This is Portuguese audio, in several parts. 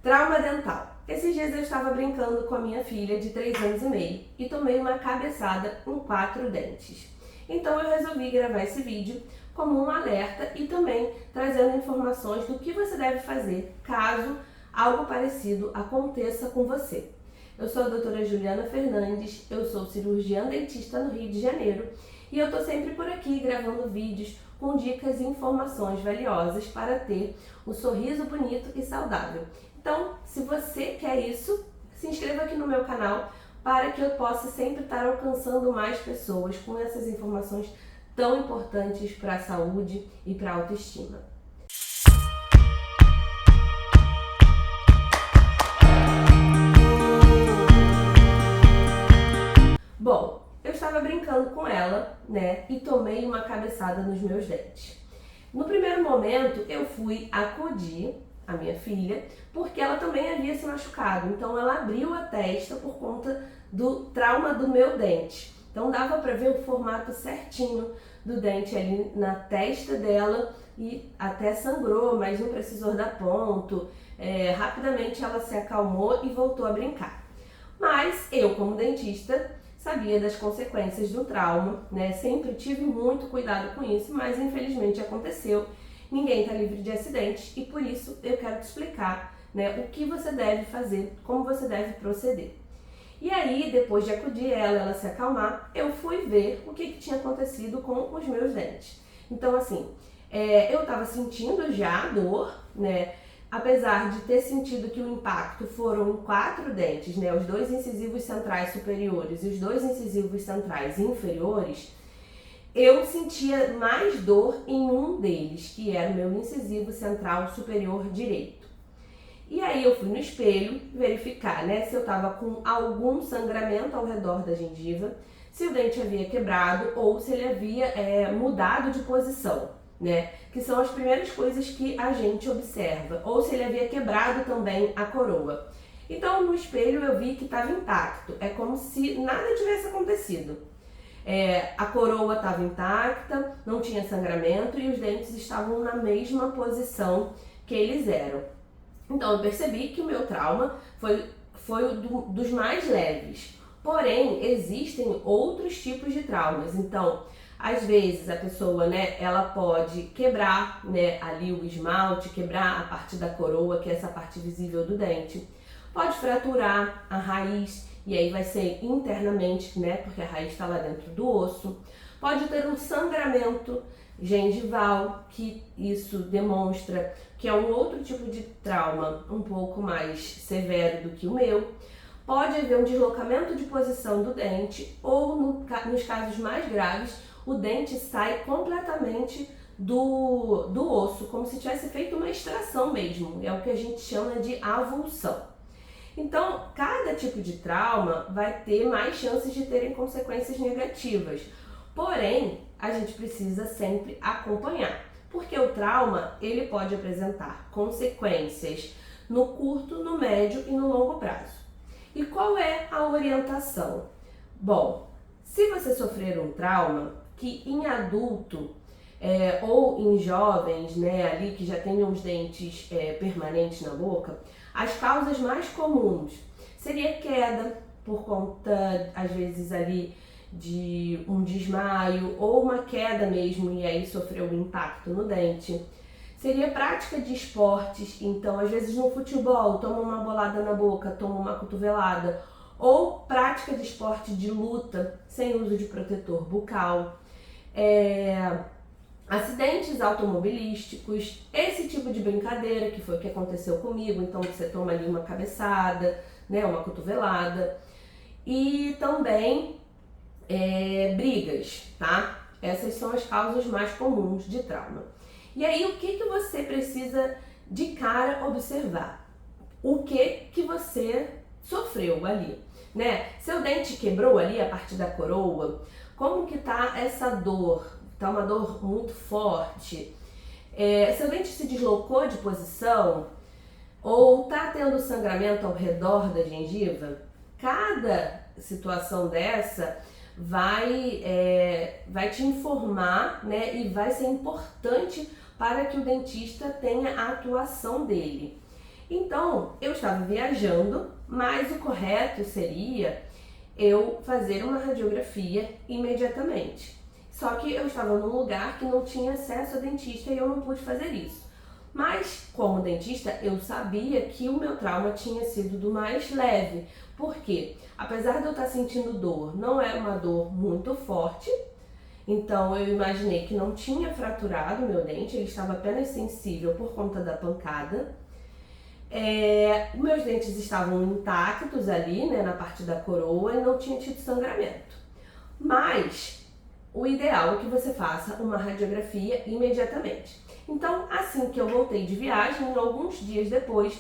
Trauma dental. Esses dias eu estava brincando com a minha filha de 3 anos e meio e tomei uma cabeçada em 4 dentes. Então eu resolvi gravar esse vídeo como um alerta e também trazendo informações do que você deve fazer caso algo parecido aconteça com você. Eu sou a doutora Juliana Fernandes, eu sou cirurgiã dentista no Rio de Janeiro e eu tô sempre por aqui gravando vídeos com dicas e informações valiosas para ter um sorriso bonito e saudável. Então, se você quer isso, se inscreva aqui no meu canal para que eu possa sempre estar alcançando mais pessoas com essas informações tão importantes para a saúde e para a autoestima. Bom, eu estava brincando com ela, né, e tomei uma cabeçada nos meus dentes. No primeiro momento, eu fui acudir a minha filha, porque ela também havia se machucado. Então, ela abriu a testa por conta do trauma do meu dente. Então, dava para ver o formato certinho do dente ali na testa dela e até sangrou, mas não precisou dar ponto. Rapidamente ela se acalmou e voltou a brincar. Mas eu, como dentista, sabia das consequências do trauma, né? Sempre tive muito cuidado com isso, mas infelizmente aconteceu. Ninguém está livre de acidentes e por isso eu quero te explicar, né, o que você deve fazer, como você deve proceder. E aí, depois de acudir ela se acalmar, eu fui ver o que tinha acontecido com os meus dentes. Então, assim, eu estava sentindo já a dor, né? Apesar de ter sentido que o impacto foram em 4 dentes, né, os 2 incisivos centrais superiores e os 2 incisivos centrais inferiores, eu sentia mais dor em um deles, que era o meu incisivo central superior direito. E aí eu fui no espelho verificar, né, se eu estava com algum sangramento ao redor da gengiva, se o dente havia quebrado ou se ele havia mudado de posição, né, que são as primeiras coisas que a gente observa, ou se ele havia quebrado também a coroa. Então no espelho eu vi que estava intacto, é como se nada tivesse acontecido. A coroa estava intacta, não tinha sangramento e os dentes estavam na mesma posição que eles eram. Então eu percebi que o meu trauma foi dos mais leves. Porém, existem outros tipos de traumas. Então, às vezes a pessoa, né, ela pode quebrar, né, ali o esmalte, quebrar a parte da coroa, que é essa parte visível do dente. Pode fraturar a raiz, e aí vai ser internamente, né, porque a raiz está lá dentro do osso. Pode ter um sangramento gengival, que isso demonstra que é um outro tipo de trauma um pouco mais severo do que o meu. Pode haver um deslocamento de posição do dente ou, nos casos mais graves, o dente sai completamente do osso, como se tivesse feito uma extração mesmo. É o que a gente chama de avulsão. Então, cada tipo de trauma vai ter mais chances de terem consequências negativas. Porém, a gente precisa sempre acompanhar, porque o trauma ele pode apresentar consequências no curto, no médio e no longo prazo. E qual é a orientação? Bom, se você sofrer um trauma que em adulto ou em jovens, né, ali que já tenham os dentes permanentes na boca, as causas mais comuns seria queda por conta, às vezes, ali de um desmaio ou uma queda mesmo e aí sofreu um impacto no dente. Seria prática de esportes, então às vezes no futebol toma uma bolada na boca, toma uma cotovelada, ou prática de esporte de luta sem uso de protetor bucal. Acidentes automobilísticos, esse tipo de brincadeira que foi o que aconteceu comigo, então você toma ali uma cabeçada, né, uma cotovelada, e também brigas, tá? Essas são as causas mais comuns de trauma. E aí o que você precisa de cara observar? O que você sofreu ali, né? Seu dente quebrou ali a parte da coroa, como que tá essa dor? Tá uma dor muito forte, seu dente se deslocou de posição ou tá tendo sangramento ao redor da gengiva? Cada situação dessa vai te informar, né, e vai ser importante para que o dentista tenha a atuação dele. Então, eu estava viajando, mas o correto seria eu fazer uma radiografia imediatamente. Só que eu estava num lugar que não tinha acesso a dentista e eu não pude fazer isso. Mas, como dentista, eu sabia que o meu trauma tinha sido do mais leve. Por quê? Apesar de eu estar sentindo dor, não era uma dor muito forte. Então eu imaginei que não tinha fraturado o meu dente, ele estava apenas sensível por conta da pancada. Meus dentes estavam intactos ali, né, na parte da coroa e não tinha tido sangramento. Mas o ideal é que você faça uma radiografia imediatamente. Então, assim que eu voltei de viagem, alguns dias depois,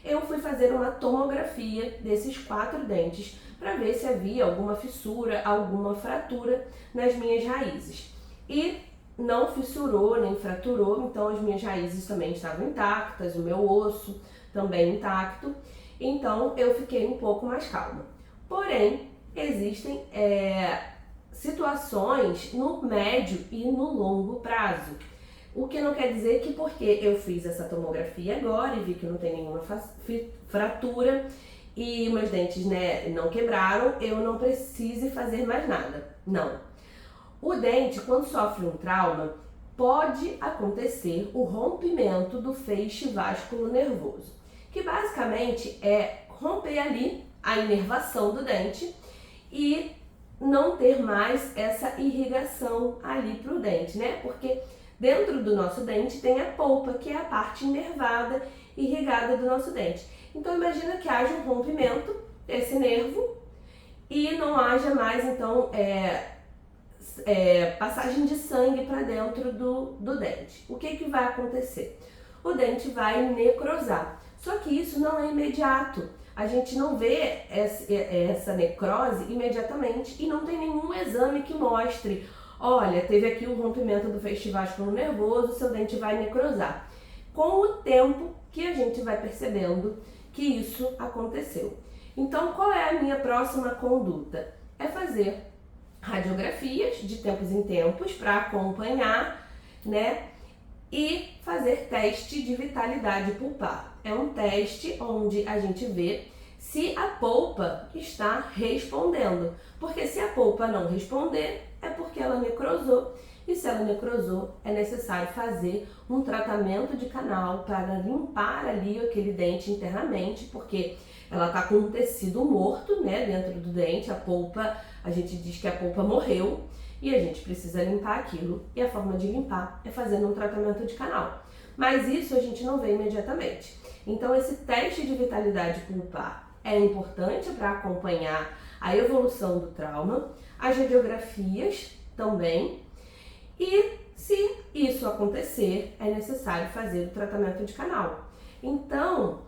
eu fui fazer uma tomografia desses 4 dentes para ver se havia alguma fissura, alguma fratura nas minhas raízes. E não fissurou nem fraturou, então as minhas raízes também estavam intactas, o meu osso também intacto, então eu fiquei um pouco mais calma. Porém, existem situações no médio e no longo prazo. O que não quer dizer que porque eu fiz essa tomografia agora e vi que não tem nenhuma fratura e meus dentes, né, não quebraram, eu não precise fazer mais nada. Não. O dente, quando sofre um trauma, pode acontecer o rompimento do feixe vasculo nervoso, que basicamente é romper ali a inervação do dente e não ter mais essa irrigação ali para o dente, né? Porque dentro do nosso dente tem a polpa, que é a parte inervada, irrigada do nosso dente. Então imagina que haja um rompimento desse nervo e não haja mais, então, passagem de sangue para dentro do dente. O que vai acontecer? O dente vai necrosar. Só que isso não é imediato. A gente não vê essa necrose imediatamente e não tem nenhum exame que mostre: olha, teve aqui o rompimento do feixe vasculo nervoso, seu dente vai necrosar. Com o tempo que a gente vai percebendo que isso aconteceu. Então, qual é a minha próxima conduta? É fazer radiografias de tempos em tempos para acompanhar, né? E fazer teste de vitalidade pulpar. É um teste onde a gente vê se a polpa está respondendo. Porque se a polpa não responder, é porque ela necrosou. E se ela necrosou, é necessário fazer um tratamento de canal para limpar ali aquele dente internamente, porque ela está com um tecido morto, né, dentro do dente. A polpa, a gente diz que a polpa morreu e a gente precisa limpar aquilo. E a forma de limpar é fazendo um tratamento de canal. Mas isso a gente não vê imediatamente. Então esse teste de vitalidade pulpar é importante para acompanhar a evolução do trauma, as radiografias também. E se isso acontecer, é necessário fazer o tratamento de canal. Então,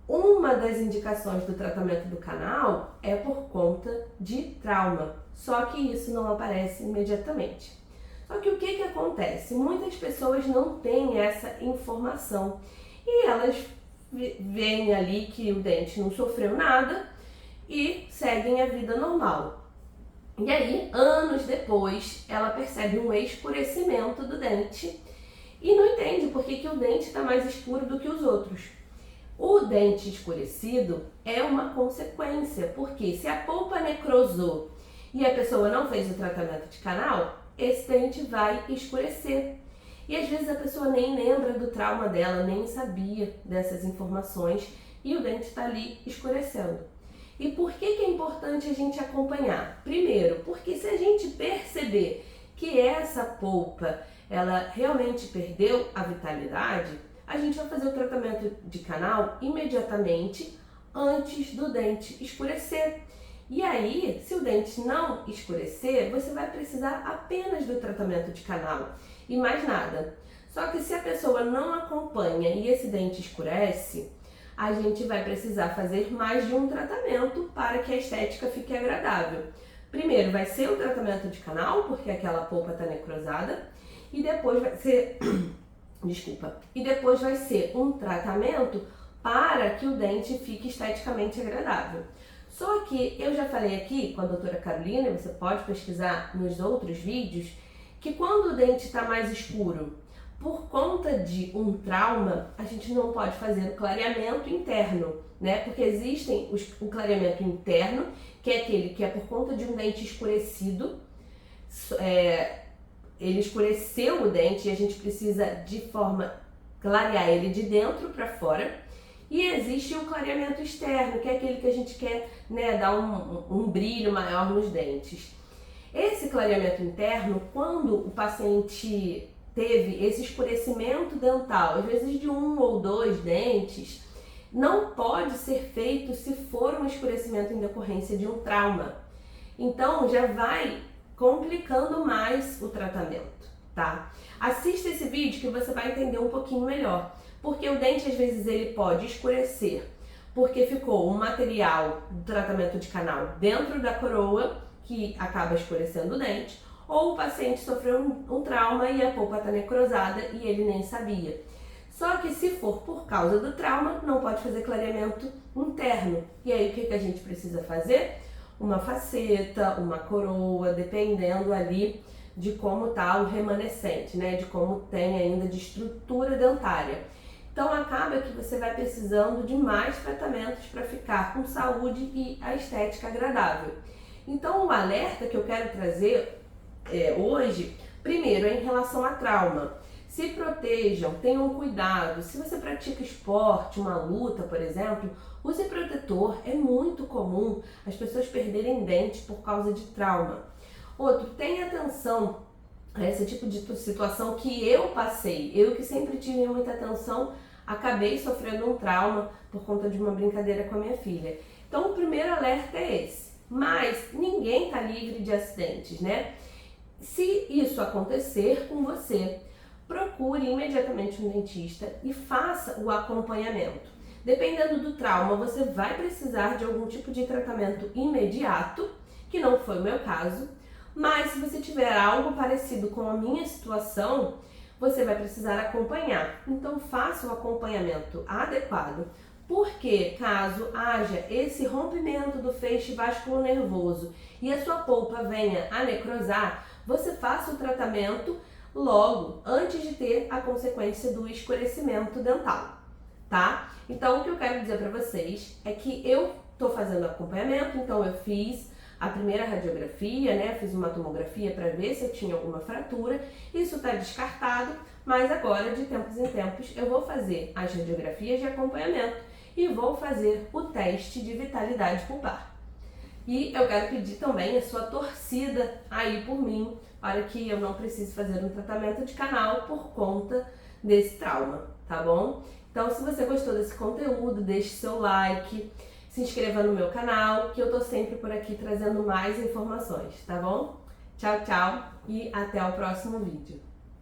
uma das indicações do tratamento do canal é por conta de trauma, só que isso não aparece imediatamente. Só que o que acontece? Muitas pessoas não têm essa informação e elas veem ali que o dente não sofreu nada e seguem a vida normal. E aí, anos depois, ela percebe um escurecimento do dente e não entende por que o dente está mais escuro do que os outros. O dente escurecido é uma consequência, porque se a polpa necrosou e a pessoa não fez o tratamento de canal, esse dente vai escurecer. E às vezes a pessoa nem lembra do trauma dela, nem sabia dessas informações e o dente está ali escurecendo. E por que é importante a gente acompanhar? Primeiro, porque se a gente perceber que essa polpa, ela realmente perdeu a vitalidade, a gente vai fazer o tratamento de canal imediatamente antes do dente escurecer. E aí, se o dente não escurecer, você vai precisar apenas do tratamento de canal e mais nada. Só que se a pessoa não acompanha e esse dente escurece, a gente vai precisar fazer mais de um tratamento para que a estética fique agradável. Primeiro vai ser o tratamento de canal, porque aquela polpa está necrosada, e depois vai ser e depois vai ser um tratamento para que o dente fique esteticamente agradável. Só que eu já falei aqui com a doutora Carolina, você pode pesquisar nos outros vídeos, que quando o dente está mais escuro, por conta de um trauma, a gente não pode fazer o clareamento interno, né? Porque existem o clareamento interno, que é aquele que é por conta de um dente escurecido, ele escureceu o dente e a gente precisa de forma clarear ele de dentro para fora. E existe o clareamento externo, que é aquele que a gente quer, né, dar um brilho maior nos dentes. Esse clareamento interno, quando o paciente teve esse escurecimento dental, às vezes de 1 ou 2 dentes, não pode ser feito se for um escurecimento em decorrência de um trauma. Então já vai complicando mais o tratamento, tá? Assista esse vídeo que você vai entender um pouquinho melhor, porque o dente às vezes ele pode escurecer porque ficou um material do tratamento de canal dentro da coroa que acaba escurecendo o dente, ou o paciente sofreu um trauma e a polpa está necrosada e ele nem sabia. Só que se for por causa do trauma, não pode fazer clareamento interno. E aí o que a gente precisa fazer? Uma faceta, uma coroa, dependendo ali de como está o remanescente, né? De como tem ainda de estrutura dentária. Então acaba que você vai precisando de mais tratamentos para ficar com saúde e a estética agradável. Então o alerta que eu quero trazer hoje, primeiro é em relação a trauma. Se protejam, tenham cuidado. Se você pratica esporte, uma luta, por exemplo, use protetor. É muito comum as pessoas perderem dentes por causa de trauma. Outro, tenha atenção a esse tipo de situação que eu passei. Eu que sempre tive muita atenção, acabei sofrendo um trauma por conta de uma brincadeira com a minha filha. Então o primeiro alerta é esse. Mas ninguém está livre de acidentes, né? Se isso acontecer com você, procure imediatamente um dentista e faça o acompanhamento. Dependendo do trauma, você vai precisar de algum tipo de tratamento imediato, que não foi o meu caso, mas se você tiver algo parecido com a minha situação, você vai precisar acompanhar. Então faça o acompanhamento adequado, porque caso haja esse rompimento do feixe vasculonervoso e a sua polpa venha a necrosar, você faça o tratamento logo, antes de ter a consequência do escurecimento dental, tá? Então o que eu quero dizer para vocês é que eu tô fazendo acompanhamento, então eu fiz a primeira radiografia, né? Fiz uma tomografia para ver se eu tinha alguma fratura, isso está descartado, mas agora de tempos em tempos eu vou fazer as radiografias de acompanhamento e vou fazer o teste de vitalidade pulpar. E eu quero pedir também a sua torcida aí por mim, para que eu não precise fazer um tratamento de canal por conta desse trauma, tá bom? Então, se você gostou desse conteúdo, deixe seu like, se inscreva no meu canal, que eu tô sempre por aqui trazendo mais informações, tá bom? Tchau, tchau e até o próximo vídeo.